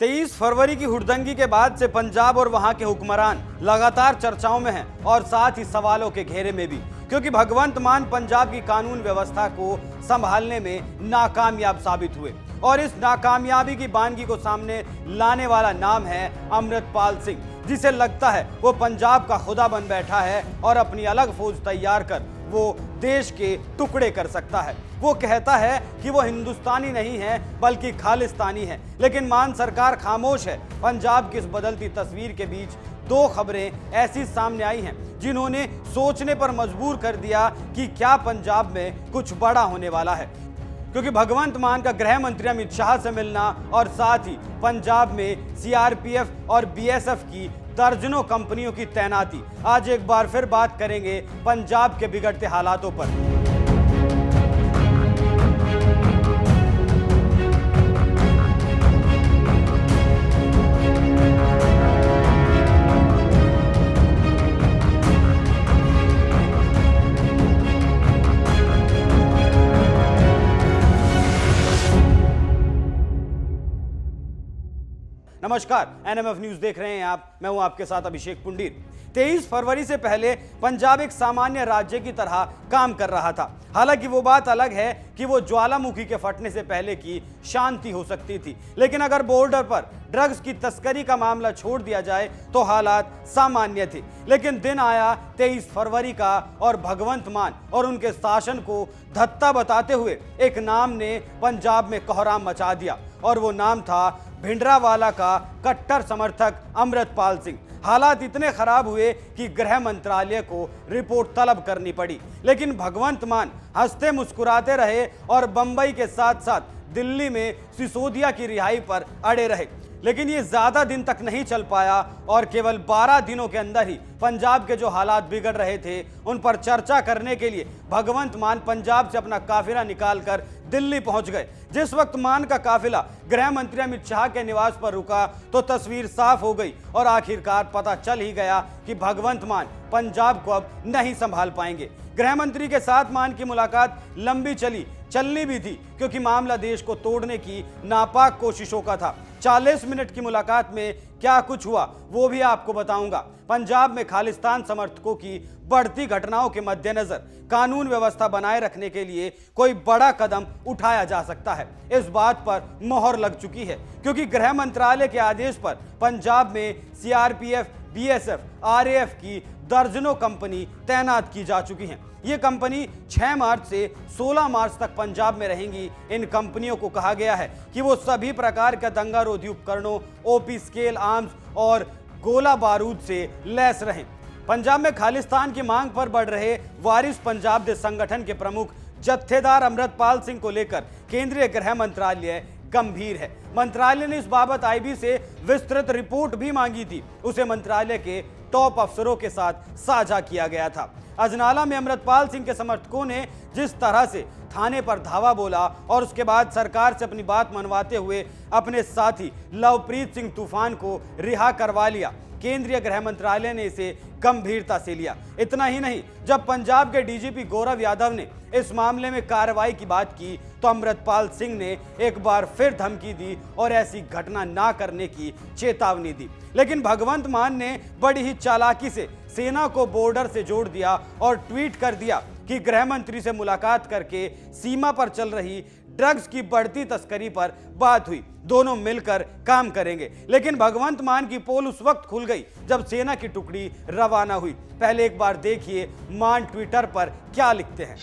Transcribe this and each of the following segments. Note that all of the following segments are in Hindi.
23 फरवरी की हुड़दंगी के बाद से पंजाब और वहां के हुक्मरान लगातार चर्चाओं में हैं और साथ ही सवालों के घेरे में भी, क्योंकि भगवंत मान पंजाब की कानून व्यवस्था को संभालने में नाकामयाब साबित हुए और इस नाकामयाबी की बानगी को सामने लाने वाला नाम है अमृतपाल सिंह, जिसे लगता है वो पंजाब का खुदा बन बैठा है और अपनी अलग फौज तैयार कर वो देश के टुकड़े कर सकता है। वो कहता है कि वो हिंदुस्तानी नहीं है बल्कि खालिस्तानी है, लेकिन मान सरकार खामोश है। पंजाब की इस बदलती तस्वीर के बीच दो खबरें ऐसी सामने आई हैं जिन्होंने सोचने पर मजबूर कर दिया कि क्या पंजाब में कुछ बड़ा होने वाला है, क्योंकि भगवंत मान का गृह मंत्री अमित शाह से मिलना और साथ ही पंजाब में सीआरपीएफ और बीएसएफ की दर्जनों कंपनियों की तैनाती। आज एक बार फिर बात करेंगे पंजाब के बिगड़ते हालातों पर। नमस्कार, एनएमएफ न्यूज देख रहे हैं आप। मैं हूं आपके साथ अभिषेक पुंडीर। 23 फरवरी से पहले पंजाब एक सामान्य राज्य की तरह काम कर रहा था। हालांकि वो बात अलग है कि वो ज्वालामुखी के फटने से पहले की शांति हो सकती थी, लेकिन अगर बॉर्डर पर ड्रग्स की तस्करी का मामला छोड़ दिया जाए तो हालात सामान्य थे। लेकिन दिन आया 23 फरवरी का और भगवंत मान और उनके शासन को धत्ता बताते हुए एक नाम ने पंजाब में कोहराम मचा दिया और वो नाम था भिंडरावाला का कट्टर समर्थक अमृतपाल सिंह। हालात इतने खराब हुए कि गृह मंत्रालय को रिपोर्ट तलब करनी पड़ी, लेकिन भगवंत मान हंसते मुस्कुराते रहे और बंबई के साथ साथ दिल्ली में सिसोदिया की रिहाई पर अड़े रहे। लेकिन ये ज्यादा दिन तक नहीं चल पाया और केवल 12 दिनों के अंदर ही पंजाब के जो हालात बिगड़ रहे थे उन पर चर्चा करने के लिए भगवंत मान पंजाब से अपना काफिला निकालकर दिल्ली पहुंच गए। जिस वक्त मान का काफिला गृह मंत्री अमित शाह के निवास पर रुका तो तस्वीर साफ हो गई और आखिरकार पता चल ही गया कि भगवंत मान पंजाब को अब नहीं संभाल पाएंगे। गृह मंत्री के साथ मान की मुलाकात लंबी चलनी भी थी, क्योंकि मामला देश को तोड़ने की नापाक कोशिशों का था। 40 मिनट की मुलाकात में क्या कुछ हुआ वो भी आपको बताऊंगा। पंजाब में खालिस्तान समर्थकों की बढ़ती घटनाओं के मद्देनजर कानून व्यवस्था बनाए रखने के लिए कोई बड़ा कदम उठाया जा सकता है, इस बात पर मोहर लग चुकी है, क्योंकि गृह मंत्रालय के आदेश पर पंजाब में सीआरपीएफ, बीएसएफ, आरएएफ की दर्जनों कंपनी तैनात की जा चुकी हैं। ये कंपनी 6 मार्च से 16 मार्च तक पंजाब में रहेंगी। इन कंपनियों को कहा गया है कि वो सभी प्रकार के दंगारोधी उपकरणों, ओपी स्केल आर्म्स और गोला बारूद से लैस रहें। पंजाब में खालिस्तान की मांग पर बढ़ रहे वारिस पंजाब दे संगठन के प्रमुख जत्थेदार अमृतपाल सिंह को लेकर केंद्रीय गृह मंत्रालय गंभीर है। मंत्रालय ने इस बाबत आईबी से विस्तृत रिपोर्ट भी मांगी थी। उसे मंत्रालय के टॉप अफसरों के साथ साझा किया गया था। अजनाला में अमृतपाल सिंह के समर्थकों ने जिस तरह से थाने पर धावा बोला और उसके बाद सरकार से अपनी बात मनवाते हुए अपने साथी लवप्रीत सिंह तूफान को रिहा करवा लिया, केंद्रीय गृह मंत्रालय ने इसे गंभीरता से लिया। इतना ही नहीं, जब पंजाब के डीजीपी गौरव यादव ने इस मामले में कार्रवाई की बात की तो अमृतपाल सिंह ने एक बार फिर धमकी दी और ऐसी घटना ना करने की चेतावनी दी। लेकिन भगवंत मान ने बड़ी ही चालाकी से सेना को बॉर्डर से जोड़ दिया और ट्वीट कर दिया कि गृह मंत्री से मुलाकात करके सीमा पर चल रही ड्रग्स की बढ़ती तस्करी पर बात हुई, दोनों मिलकर काम करेंगे। लेकिन भगवंत मान की पोल उस वक्त खुल गई जब सेना की टुकड़ी रवाना हुई। पहले एक बार देखिए मान ट्विटर पर क्या लिखते हैं।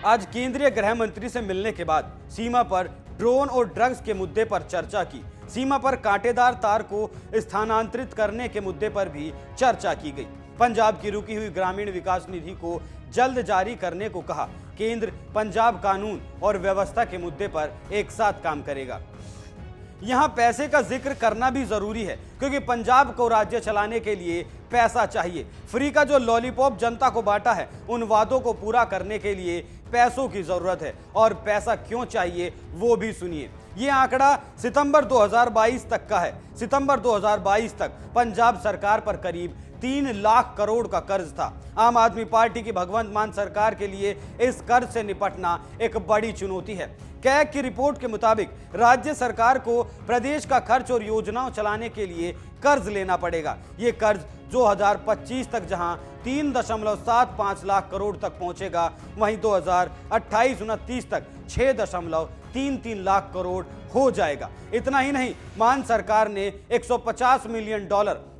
आज केंद्रीय गृह मंत्री से मिलने के बाद सीमा पर ड्रोन और ड्रग्स के मुद्दे पर चर्चा की। सीमा पर कांटेदार तार को स्थानांतरित करने के मुद्दे पर भी चर्चा की गई। पंजाब की रुकी हुई ग्रामीण विकास निधि को जल्द जारी करने को कहा। केंद्र पंजाब कानून और व्यवस्था के मुद्दे पर एक साथ काम करेगा। यहाँ पैसे का जिक्र करना भी जरूरी है, क्योंकि पंजाब को राज्य चलाने के लिए पैसा चाहिए। फ्री का जो लॉलीपॉप जनता को बांटा है, उन वादों को पूरा करने के लिए पैसों की जरूरत है। और पैसा क्यों चाहिए वो भी सुनिए। ये आंकड़ा सितंबर 2022 तक का है। सितंबर 2022 तक पंजाब सरकार पर करीब 3 लाख करोड़ का कर्ज था। आम आदमी पार्टी की भगवंत मान सरकार के लिए इस कर्ज से निपटना एक बड़ी चुनौती है। कैग की रिपोर्ट के मुताबिक राज्य सरकार को प्रदेश का खर्च और योजनाओं चलाने के लिए कर्ज लेना पड़ेगा। ये कर्ज 2025 तक जहां 3.75 लाख करोड़ तक पहुंचेगा, वहीं 2028-29 तक 6.33 लाख करोड़ हो जाएगा। इतना ही नहीं, मान सरकार ने $150 मिलियन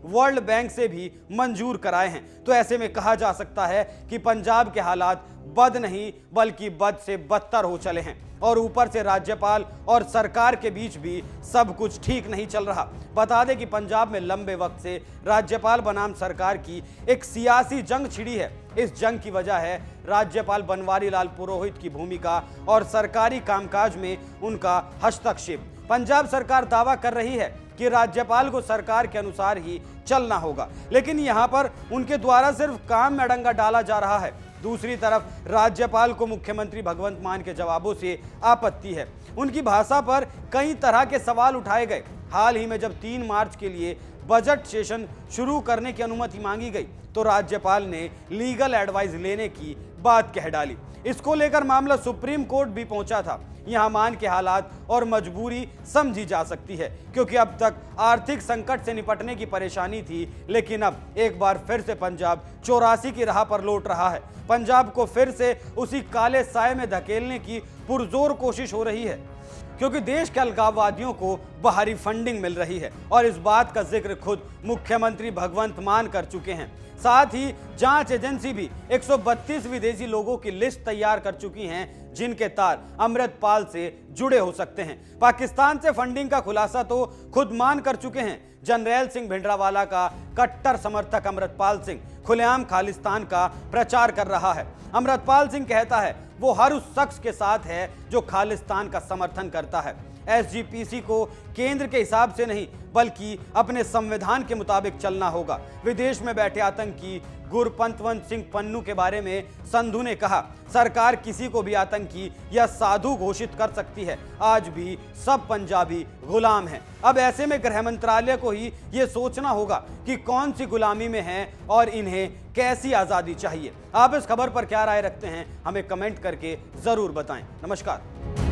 वर्ल्ड बैंक से भी मंजूर कराए हैं। तो ऐसे में कहा जा सकता है कि पंजाब के हालात बद नहीं बल्कि बद से बदतर हो चले हैं और ऊपर से राज्यपाल और सरकार के बीच भी सब कुछ ठीक नहीं चल रहा। बता दें कि पंजाब में लंबे वक्त से राज्यपाल बनाम सरकार की एक सियासी जंग छिड़ी है। इस जंग की वजह है राज्यपाल बनवारी लाल पुरोहित की भूमिका और सरकारी कामकाज में उनका हस्तक्षेप। पंजाब सरकार दावा कर रही है कि राज्यपाल को सरकार के अनुसार ही चलना होगा, लेकिन यहां पर उनके द्वारा सिर्फ काम में अड़ंगा डाला जा रहा है। दूसरी तरफ राज्यपाल को मुख्यमंत्री भगवंत मान के जवाबों से आपत्ति है। उनकी भाषा पर कई तरह के सवाल उठाए गए। हाल ही में जब 3 मार्च के लिए बजट सेशन शुरू करने की अनुमति मांगी गई तो राज्यपाल ने लीगल एडवाइस लेने की बात कह डाली। इसको लेकर मामला सुप्रीम कोर्ट भी पहुंचा था। यहां मान के हालात और मजबूरी समझी जा सकती है, क्योंकि अब तक आर्थिक संकट से निपटने की परेशानी थी, लेकिन अब एक बार फिर से पंजाब 84 की राह पर लौट रहा है। पंजाब को फिर से उसी काले साए में धकेलने की पुरजोर कोशिश हो रही है, क्योंकि देश के अलगाववादियों को बाहरी फंडिंग मिल रही है और इस बात का जिक्र खुद मुख्यमंत्री भगवंत मान कर चुके हैं। साथ ही जांच एजेंसी भी 132 विदेशी लोगों की लिस्ट तैयार कर चुकी हैं जिनके तार अमृतपाल से जुड़े हो सकते हैं। पाकिस्तान से फंडिंग का खुलासा तो खुद मान कर चुके हैं। जनरैल सिंह भिंडरावाला का कट्टर समर्थक अमृतपाल सिंह खुलेआम खालिस्तान का प्रचार कर रहा है। अमृतपाल सिंह कहता है वो हर उस शख्स के साथ है जो खालिस्तान का समर्थन करता है। एसजीपीसी को केंद्र के हिसाब से नहीं बल्कि अपने संविधान के मुताबिक चलना होगा। विदेश में बैठे आतंकी गुरपंतवंत सिंह पन्नू के बारे में संधू ने कहा, सरकार किसी को भी आतंकी या साधु घोषित कर सकती है। आज भी सब पंजाबी गुलाम हैं। अब ऐसे में गृह मंत्रालय को ही ये सोचना होगा कि कौन सी गुलामी में हैं और इन्हें कैसी आज़ादी चाहिए। आप इस खबर पर क्या राय रखते हैं, हमें कमेंट करके जरूर बताएं। नमस्कार।